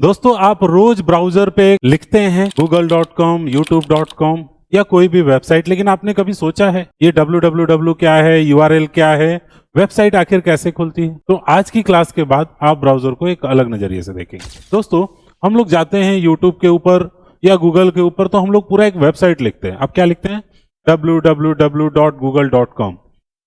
दोस्तों, आप रोज ब्राउजर पे लिखते हैं google.com, youtube.com या कोई भी वेबसाइट, लेकिन आपने कभी सोचा है ये www क्या है, यूआरएल क्या है, वेबसाइट आखिर कैसे खुलती है? तो आज की क्लास के बाद आप ब्राउजर को एक अलग नजरिए से देखेंगे। दोस्तों, हम लोग जाते हैं यूट्यूब के ऊपर या गूगल के ऊपर, तो हम लोग पूरा एक वेबसाइट लिखते हैं। अब क्या लिखते हैं? www.google.com।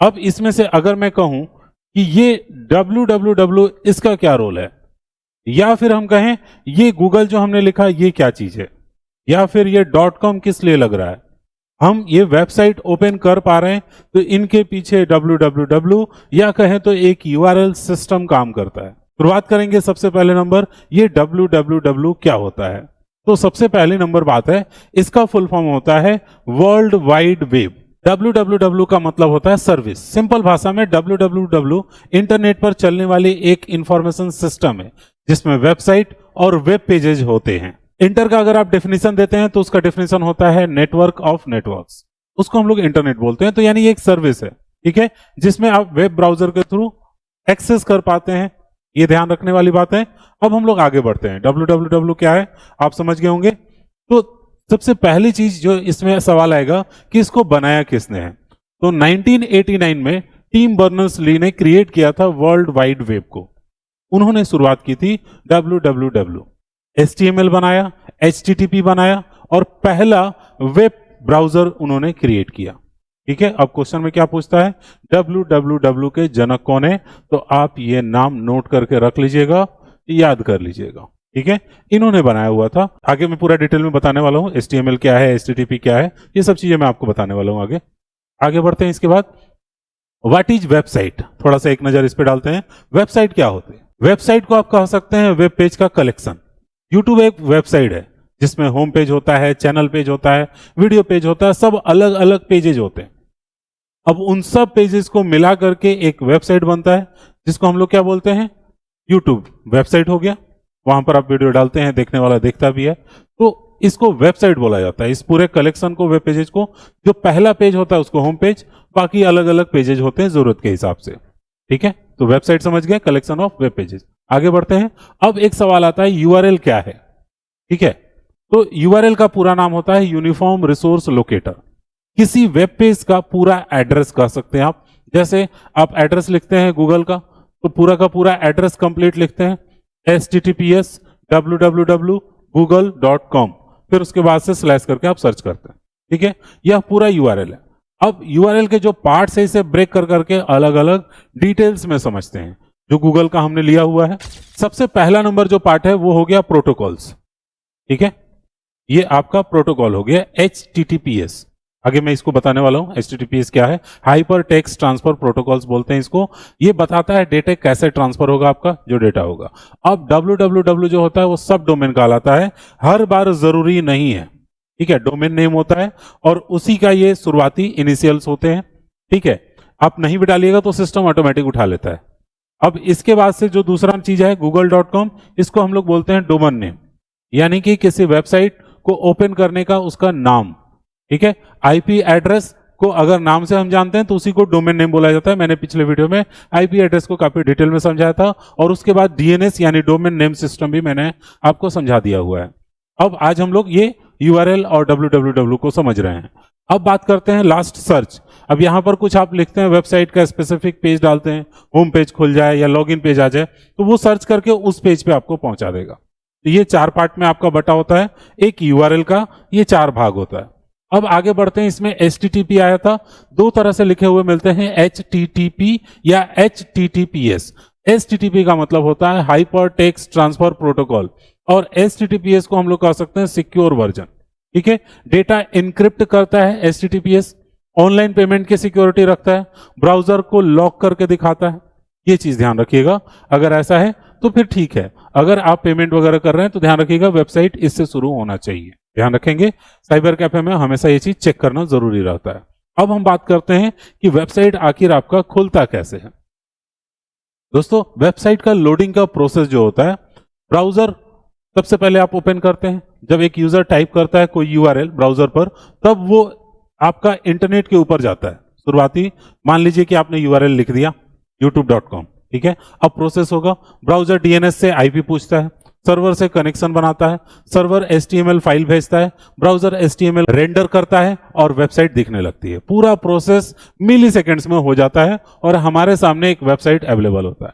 अब इसमें से अगर मैं कहूं कि ये www इसका क्या रोल है, या फिर हम कहें ये गूगल जो हमने लिखा ये क्या चीज है, या फिर ये .com किस लिए लग रहा है, हम ये वेबसाइट ओपन कर पा रहे हैं तो इनके पीछे www या कहें तो एक यूआरएल सिस्टम काम करता है। शुरुआत करेंगे सबसे पहले नंबर, ये www क्या होता है। तो सबसे पहले नंबर बात है, इसका फुल फॉर्म होता है वर्ल्ड वाइड वेब। www का मतलब होता है सर्विस। सिंपल भाषा में www इंटरनेट पर चलने वाली एक इंफॉर्मेशन सिस्टम है जिसमें वेबसाइट और वेब पेजेज होते हैं। इंटर का अगर आप डेफिनेशन देते हैं तो उसका डेफिनेशन होता है नेटवर्क ऑफ नेटवर्क्स, उसको हम लोग इंटरनेट बोलते हैं। तो यानी ये एक सर्विस है, ठीक है, जिसमें आप वेब ब्राउजर के थ्रू एक्सेस कर पाते हैं। ये ध्यान रखने वाली बात है। अब हम लोग आगे बढ़ते हैं। www क्या है आप समझ गए होंगे। तो सबसे पहली चीज जो इसमें सवाल आएगा कि इसको बनाया किसने है। तो 1989 में टिम बर्नर्स-ली ने क्रिएट किया था वर्ल्ड वाइड वेब को। उन्होंने शुरुआत की थी www, HTML बनाया, HTTP बनाया और पहला वेब ब्राउजर उन्होंने क्रिएट किया। ठीक है, अब क्वेश्चन में क्या पूछता है, www के जनक कौन है? तो आप ये नाम नोट करके रख लीजिएगा, याद कर लीजिएगा। ठीक है, इन्होंने बनाया हुआ था। आगे मैं पूरा डिटेल में बताने वाला हूं, HTML क्या है, HTTP क्या है, ये सब चीजें मैं आपको बताने वाला हूं। आगे बढ़ते हैं। इसके बाद व्हाट इज वेबसाइट, थोड़ा सा एक नजर इस पे डालते हैं। वेबसाइट क्या होती है? वेबसाइट को आप कह सकते हैं वेब पेज का कलेक्शन। यूट्यूब एक वेबसाइट है जिसमें होम पेज होता है, चैनल पेज होता है, वीडियो पेज होता है, सब अलग अलग पेजेज होते हैं। अब उन सब पेजेस को मिला करके एक वेबसाइट बनता है जिसको हम लोग क्या बोलते हैं? यूट्यूब वेबसाइट हो गया। वहां पर आप वीडियो डालते हैं, देखने वाला देखता भी है, तो इसको वेबसाइट बोला जाता है। इस पूरे कलेक्शन को, वेब पेजेज को, जो पहला पेज होता है उसको होम पेज, बाकी अलग अलग पेजेज होते हैं जरूरत के हिसाब से। ठीक है, तो वेबसाइट समझ गए, कलेक्शन ऑफ वेब पेजेस। आगे बढ़ते हैं। अब एक सवाल आता है यूआरएल क्या है। ठीक है, तो यूआरएल का पूरा नाम होता है यूनिफॉर्म रिसोर्स लोकेटर। किसी वेब पेज का पूरा एड्रेस कह सकते हैं आप। जैसे आप एड्रेस लिखते हैं गूगल का, तो पूरा का पूरा एड्रेस कंप्लीट लिखते हैं https www.google.com, फिर उसके बाद से स्लैश करके आप सर्च करते हैं। ठीक है, यह पूरा यूआरएल है। अब यूआरएल के जो पार्ट्स है इसे ब्रेक कर करके अलग अलग डिटेल्स में समझते हैं जो गूगल का हमने लिया हुआ है। सबसे पहला नंबर जो पार्ट है वो हो गया प्रोटोकॉल्स। ठीक है, ये आपका प्रोटोकॉल हो गया HTTPS। आगे मैं इसको बताने वाला हूं HTTPS क्या है। हाइपर टेक्स्ट ट्रांसफर प्रोटोकॉल्स बोलते हैं इसको। ये बताता है डेटा कैसे ट्रांसफर होगा, आपका जो डेटा होगा। अब www जो होता है वो सब डोमेन कहलाता है, हर बार जरूरी नहीं है। ठीक है, डोमेन नेम होता है और उसी का ये शुरुआती इनिशियल्स होते हैं। ठीक है, आप नहीं भी डालिएगा तो सिस्टम ऑटोमेटिक उठा लेता है। अब इसके बाद से जो दूसरा चीज है google.com, इसको हम लोग बोलते हैं डोमेन नेम, यानी कि किसी वेबसाइट को ओपन करने का उसका नाम। ठीक है, आईपी एड्रेस को अगर नाम से हम जानते हैं तो उसी को डोमेन नेम बोला जाता है। मैंने पिछले वीडियो में आईपी एड्रेस को काफी डिटेल में समझाया था, और उसके बाद डीएनएस यानी डोमेन नेम सिस्टम भी मैंने आपको समझा दिया हुआ है। अब आज हम लोग ये यूआरएल और www को समझ रहे हैं। अब बात करते हैं लास्ट सर्च। अब यहां पर कुछ आप लिखते हैं, वेबसाइट का स्पेसिफिक पेज डालते हैं, होम पेज खुल जाए या लॉगिन पेज आ जाए, तो वो सर्च करके उस पेज पे आपको पहुंचा देगा। तो ये 4 पार्ट में आपका बटा होता है एक यूआरएल का, ये 4 भाग होता है। अब आगे बढ़ते हैं। इसमें HTTP आया था, 2 तरह से लिखे हुए मिलते हैं, HTTP या HTTPS। HTTP का मतलब होता है हाइपर टेक्स्ट ट्रांसफर प्रोटोकॉल, और HTTPS को हम लोग कह सकते हैं सिक्योर वर्जन। ठीक है, डेटा इनक्रिप्ट करता है HTTPS, ऑनलाइन पेमेंट की सिक्योरिटी रखता है, ब्राउजर को लॉक करके दिखाता है। ये चीज ध्यान रखिएगा। अगर ऐसा है तो फिर ठीक है, अगर आप पेमेंट वगैरह कर रहे हैं तो ध्यान रखिएगा वेबसाइट इससे शुरू होना चाहिए। ध्यान रखेंगे, साइबर कैफे में हमेशा ये चीज चेक करना जरूरी रहता है। अब हम बात करते हैं कि वेबसाइट आखिर आपका खुलता कैसे है। दोस्तों, वेबसाइट का लोडिंग का प्रोसेस जो होता है, ब्राउजर सबसे पहले आप ओपन करते हैं। जब एक यूजर टाइप करता है कोई यूआरएल ब्राउजर पर, तब वो आपका इंटरनेट के ऊपर जाता है। शुरुआती मान लीजिए कि आपने यूआरएल लिख दिया youtube.com। ठीक है, अब प्रोसेस होगा, ब्राउजर डीएनएस से आईपी पूछता है, सर्वर से कनेक्शन बनाता है, सर्वर HTML फाइल भेजता है, ब्राउजर HTML रेंडर करता है और वेबसाइट दिखने लगती है। पूरा प्रोसेस मिली सेकेंड्स में हो जाता है और हमारे सामने एक वेबसाइट अवेलेबल होता है।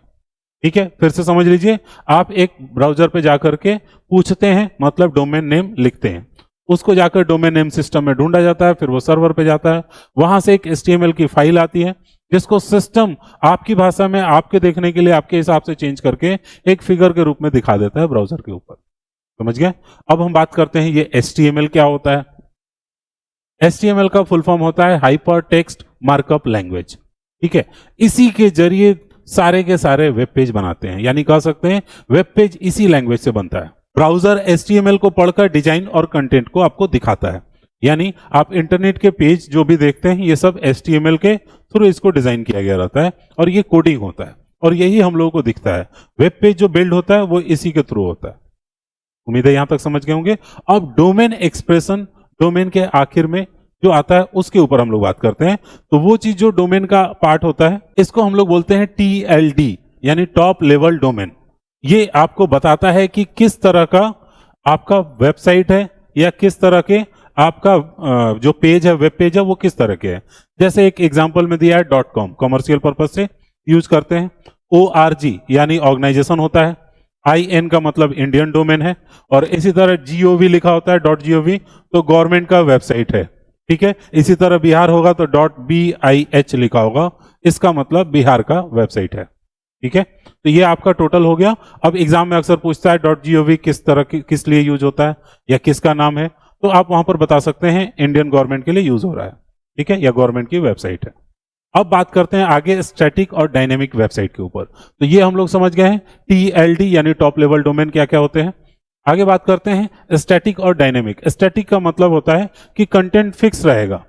ठीक है, फिर से समझ लीजिए, आप एक ब्राउजर पे जाकर के पूछते हैं, मतलब डोमेन नेम लिखते हैं, उसको जाकर डोमेन नेम सिस्टम में ढूंढा जाता है, फिर वो सर्वर पे जाता है, वहां से एक HTML की फाइल आती है जिसको सिस्टम आपकी भाषा में आपके देखने के लिए आपके हिसाब से चेंज करके एक फिगर के रूप में दिखा देता है ब्राउजर के ऊपर। समझ गए? अब हम बात करते हैं ये HTML क्या होता है। HTML का फुल फॉर्म होता है हाइपर टेक्स्ट मार्कअप लैंग्वेज। ठीक है, इसी के जरिए सारे के सारे वेब पेज बनाते हैं, यानी कह सकते हैं वेब पेज इसी लैंग्वेज से बनता है। ब्राउजर HTML को पढ़कर डिजाइन और कंटेंट को आपको दिखाता है, यानी आप इंटरनेट के पेज जो भी देखते हैं ये सब HTML के थ्रू इसको डिजाइन किया गया रहता है और ये कोडिंग होता है और यही हम लोगों को दिखता है। वेब पेज जो बिल्ड होता है वो इसी के थ्रू होता है। उम्मीद है यहां तक समझ गए होंगे। अब डोमेन एक्सप्रेशन, डोमेन के आखिर में जो आता है उसके ऊपर हम लोग बात करते हैं। तो वो चीज जो डोमेन का पार्ट होता है इसको हम लोग बोलते हैं TLD, यानी टॉप लेवल डोमेन। ये आपको बताता है कि किस तरह का आपका वेबसाइट है या किस तरह के आपका जो पेज है, वेब पेज है, वो किस तरह के है। जैसे एक एग्जांपल में दिया है .com, कमर्शियल पर्पज से यूज करते हैं। ORG यानी ऑर्गेनाइजेशन होता है, IN का मतलब इंडियन डोमेन है, और इसी तरह GOV लिखा होता है .gov, तो गवर्नमेंट का वेबसाइट है। ठीक है, इसी तरह बिहार होगा तो .BIH लिखा होगा, इसका मतलब बिहार का वेबसाइट है। ठीक है, तो ये आपका टोटल हो गया। अब एग्जाम में अक्सर पूछता है .gov किस तरह किस लिए यूज होता है या किसका नाम है, तो आप वहां पर बता सकते हैं इंडियन गवर्नमेंट के लिए यूज हो रहा है। ठीक है, या गवर्नमेंट की वेबसाइट है। अब बात करते हैं आगे स्टैटिक और डायनेमिक वेबसाइट के ऊपर। तो ये हम लोग समझ गए हैं TLD यानी टॉप लेवल डोमेन क्या क्या होते हैं। आगे बात करते हैं स्टैटिक और डायनेमिक। स्टैटिक का मतलब होता है कि कंटेंट फिक्स रहेगा,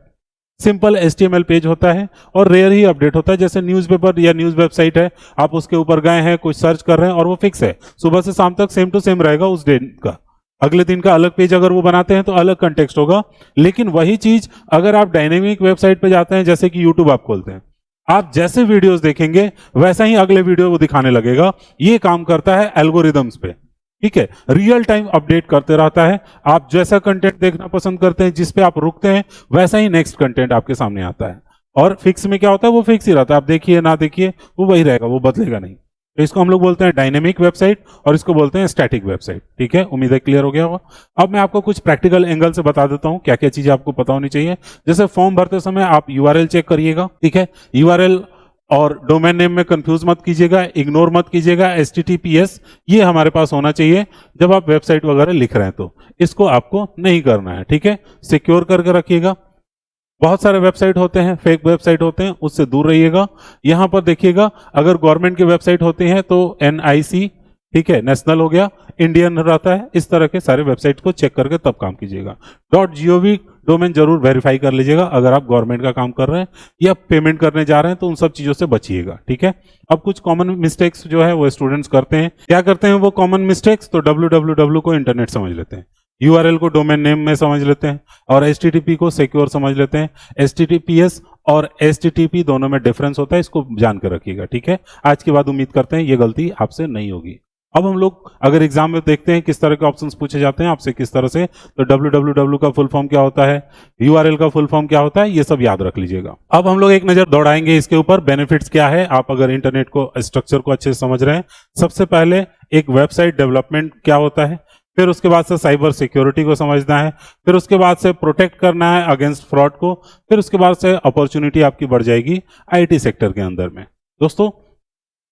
सिंपल HTML पेज होता है और रेयर ही अपडेट होता है। जैसे न्यूज़पेपर या न्यूज़ वेबसाइट है, आप उसके ऊपर गए हैं, कुछ सर्च कर रहे हैं और वो फिक्स है, सुबह से शाम तक सेम टू सेम रहेगा उस डे का। अगले दिन का अलग पेज अगर वो बनाते हैं तो अलग कंटेक्स्ट होगा। लेकिन वही चीज अगर आप डायनेमिक वेबसाइट पे जाते हैं, जैसे कि यूट्यूब आप खोलते हैं, आप जैसे वीडियोस देखेंगे वैसा ही अगले वीडियो वो दिखाने लगेगा। ये काम करता है एल्गोरिदम्स पे। ठीक है, रियल टाइम अपडेट करते रहता है। आप जैसा कंटेंट देखना पसंद करते हैं, जिस पे आप रुकते हैं, वैसा ही नेक्स्ट कंटेंट आपके सामने आता है। और फिक्स में क्या होता है, वो फिक्स ही रहता है, आप देखिए ना देखिए वो वही रहेगा, वो बदलेगा नहीं। तो इसको हम लोग बोलते हैं डायनेमिक वेबसाइट और इसको बोलते हैं स्टैटिक वेबसाइट। ठीक है, उम्मीद है क्लियर हो गया होगा। अब मैं आपको कुछ प्रैक्टिकल एंगल से बता देता हूं क्या क्या चीजें आपको पता होनी चाहिए। जैसे फॉर्म भरते समय आप URL चेक करिएगा। ठीक है, URL और डोमेन नेम में कंफ्यूज मत कीजिएगा, इग्नोर मत कीजिएगा। HTTPS ये हमारे पास होना चाहिए जब आप वेबसाइट वगैरह लिख रहे हैं, तो इसको आपको नहीं करना है। ठीक है, सिक्योर करके रखिएगा। बहुत सारे वेबसाइट होते हैं, फेक वेबसाइट होते हैं, उससे दूर रहिएगा। यहां पर देखिएगा, अगर गवर्नमेंट की वेबसाइट होती है तो NIC, ठीक है, नेशनल हो गया, इंडियन रहता है। इस तरह के सारे वेबसाइट को चेक करके तब काम कीजिएगा। .gov डोमेन जरूर वेरीफाई कर लीजिएगा अगर आप गवर्नमेंट का काम कर रहे हैं या पेमेंट करने जा रहे हैं, तो उन सब चीजों से बचिएगा। ठीक है, अब कुछ कॉमन मिस्टेक्स जो है वो स्टूडेंट्स करते हैं। क्या करते हैं वो कॉमन मिस्टेक्स? तो www को इंटरनेट समझ लेते हैं, URL को डोमेन नेम में समझ लेते हैं और HTTP को सिक्योर समझ लेते हैं। HTTPS और HTTP दोनों में डिफरेंस होता है, इसको जान कर रखिएगा। ठीक है, आज के बाद उम्मीद करते हैं ये गलती आपसे नहीं होगी। अब हम लोग अगर एग्जाम में देखते हैं किस तरह के ऑप्शंस पूछे जाते हैं आपसे किस तरह से, तो www का फुल फॉर्म क्या होता है, URL का फुल फॉर्म क्या होता है, ये सब याद रख लीजिएगा। अब हम लोग एक नजर दौड़ाएंगे इसके ऊपर, बेनिफिट्स क्या है आप अगर इंटरनेट को स्ट्रक्चर को अच्छे से समझ रहे हैं। सबसे पहले एक वेबसाइट डेवलपमेंट क्या होता है, फिर उसके बाद से साइबर सिक्योरिटी को समझना है, फिर उसके बाद से प्रोटेक्ट करना है अगेंस्ट फ्रॉड को, फिर उसके बाद से अपॉर्चुनिटी आपकी बढ़ जाएगी IT सेक्टर के अंदर में। दोस्तों,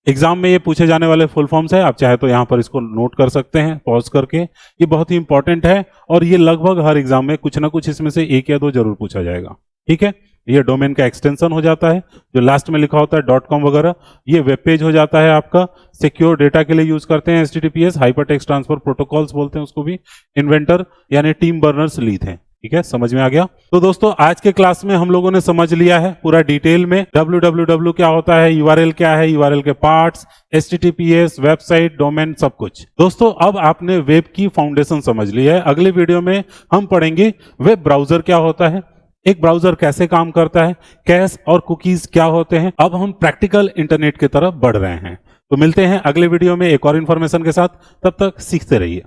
एग्जाम में ये पूछे जाने वाले फुल फॉर्म्स है, आप चाहे तो यहां पर इसको नोट कर सकते हैं पॉज करके। ये बहुत ही इंपॉर्टेंट है और ये लगभग हर एग्जाम में कुछ ना कुछ इसमें से एक या दो जरूर पूछा जाएगा। ठीक है, ये डोमेन का एक्सटेंशन हो जाता है, जो लास्ट में लिखा होता है .com वगैरह, ये वेब पेज हो जाता है आपका। सिक्योर डेटा के लिए यूज करते हैं HTTPS, hyper text transfer protocols बोलते हैं उसको भी। इन्वेंटर यानी टीम बर्नर्स लीड हैं। ठीक है, समझ में आ गया। तो दोस्तों, आज के क्लास में हम लोगों ने समझ लिया है पूरा डिटेल में www क्या होता है, URL क्या है, URL के पार्ट्स, HTTPS, वेबसाइट, डोमेन, सब कुछ। दोस्तों, अब आपने वेब की फाउंडेशन समझ ली है। अगले वीडियो में हम पढ़ेंगे वेब ब्राउजर क्या होता है, एक ब्राउजर कैसे काम करता है, कैश और कुकीज क्या होते हैं। अब हम प्रैक्टिकल इंटरनेट की तरफ बढ़ रहे हैं। तो मिलते हैं अगले वीडियो में एक और इंफॉर्मेशन के साथ, तब तक सीखते रहिए।